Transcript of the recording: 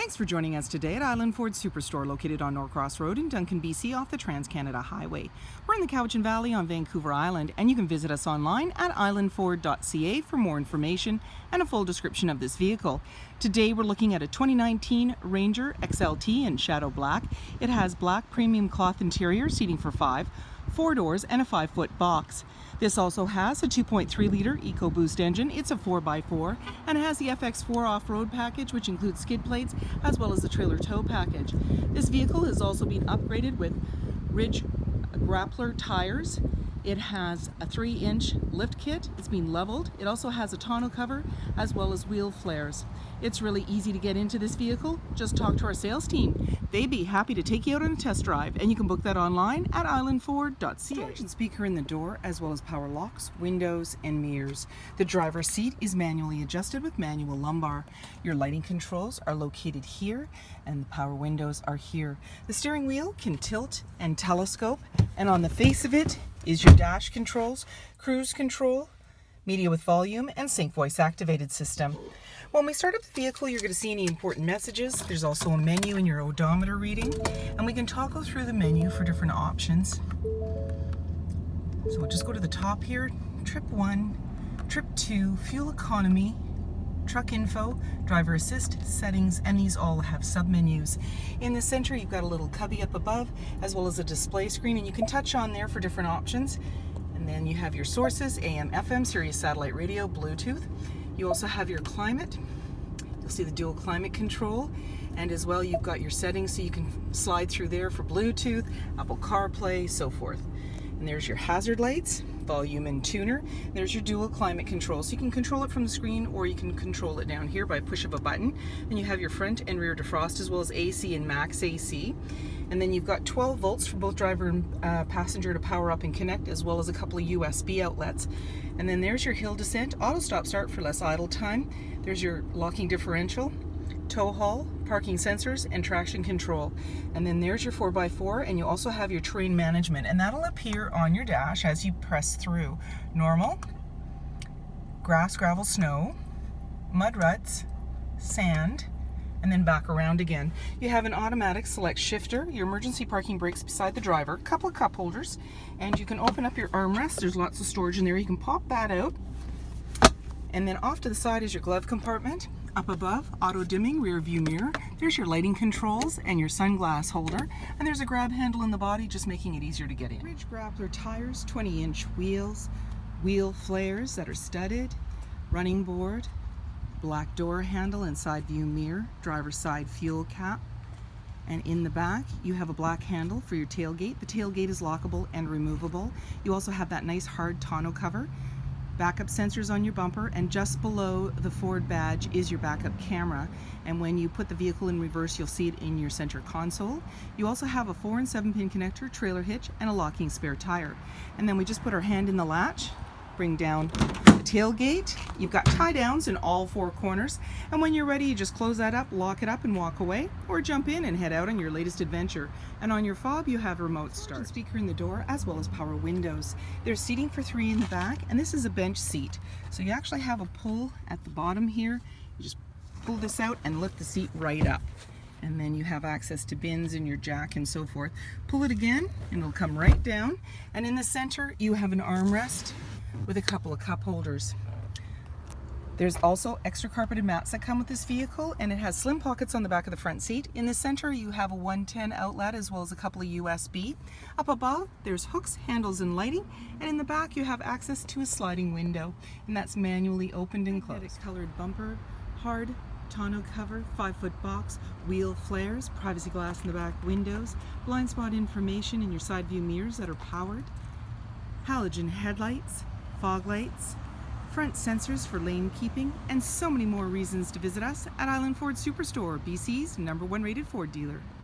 Thanks for joining us today at Island Ford Superstore, located on Norcross Road in Duncan, BC, off the Trans-Canada Highway. We're in the Cowichan Valley on Vancouver Island, and you can visit us online at islandford.ca for more information and a full description of this vehicle. Today we're looking at a 2019 Ranger XLT in Shadow Black. It has black premium cloth interior, seating for 5, 4 doors, and a 5-foot box. This also has a 2.3-liter EcoBoost engine. It's a 4x4 and it has the FX4 off-road package, which includes skid plates as well as the trailer tow package. This vehicle has also been upgraded with Grappler Tires. It has a 3-inch lift kit. It's been leveled. It also has a tonneau cover as well as wheel flares. It's really easy to get into this vehicle. Just talk to our sales team. They'd be happy to take you out on a test drive, and you can book that online at islandford.ca. Storage and speaker in the door, as well as power locks, windows, and mirrors. The driver's seat is manually adjusted with manual lumbar. Your lighting controls are located here, and the power windows are here. The steering wheel can tilt and telescope, and on the face of it is your dash controls, cruise control, media with volume, and sync voice activated system. When we start up the vehicle, you're going to see any important messages. There's also a menu in your odometer reading, and we can toggle through the menu for different options. So we'll just go to the top here, trip 1, trip 2, fuel economy, truck info, driver assist, settings, and these all have sub-menus. In the center, you've got a little cubby up above, as well as a display screen, and you can touch on there for different options. And then you have your sources, AM, FM, Sirius satellite radio, Bluetooth. You also have your climate. You'll see the dual climate control, and as well you've got your settings, so you can slide through there for Bluetooth, Apple CarPlay, so forth. And there's your hazard lights, volume and tuner. There's your dual climate control, so you can control it from the screen or you can control it down here by push of a button. And you have your front and rear defrost, as well as AC and max AC. And then you've got 12 volts for both driver and passenger to power up and connect, as well as a couple of USB outlets. And then there's your hill descent, auto stop start for less idle time. There's your locking differential, tow haul, parking sensors, and traction control. And then there's your 4x4, and you also have your terrain management, and that'll appear on your dash as you press through. Normal, grass, gravel, snow, mud ruts, sand, and then back around again. You have an automatic select shifter, your emergency parking brakes beside the driver, a couple of cup holders, and you can open up your armrest. There's lots of storage in there. You can pop that out. And then off to the side is your glove compartment. Up above, auto dimming rear view mirror. There's your lighting controls and your sunglass holder. And there's a grab handle in the body, just making it easier to get in. Grappler tires, 20-inch wheels, wheel flares that are studded, running board, black door handle and side view mirror, driver's side fuel cap. And in the back, you have a black handle for your tailgate. The tailgate is lockable and removable. You also have that nice hard tonneau cover. Backup sensors on your bumper, and just below the Ford badge is your backup camera, and when you put the vehicle in reverse, you'll see it in your center console. You also have a 4 and 7-pin connector, trailer hitch, and a locking spare tire. And then we just put our hand in the latch, bring down the tailgate. You've got tie downs in all 4 corners, and when you're ready, you just close that up, lock it up, and walk away, or jump in and head out on your latest adventure. And on your fob, you have remote start, speaker in the door, as well as power windows. There's seating for 3 in the back, and this is a bench seat, so you actually have a pull at the bottom here. You just pull this out and lift the seat right up, and then you have access to bins and your jack and so forth. Pull it again and it'll come right down, and in the center you have an armrest with a couple of cup holders. There's also extra carpeted mats that come with this vehicle, and it has slim pockets on the back of the front seat. In the center, you have a 110 outlet as well as a couple of USB. Up above, there's hooks, handles, and lighting, and in the back, you have access to a sliding window, and that's manually opened and closed. Colored bumper, hard tonneau cover, 5-foot box, wheel flares, privacy glass in the back windows, blind spot information in your side view mirrors that are powered, halogen headlights, fog lights, front sensors for lane keeping, and so many more reasons to visit us at Island Ford Superstore, BC's #1 rated Ford dealer.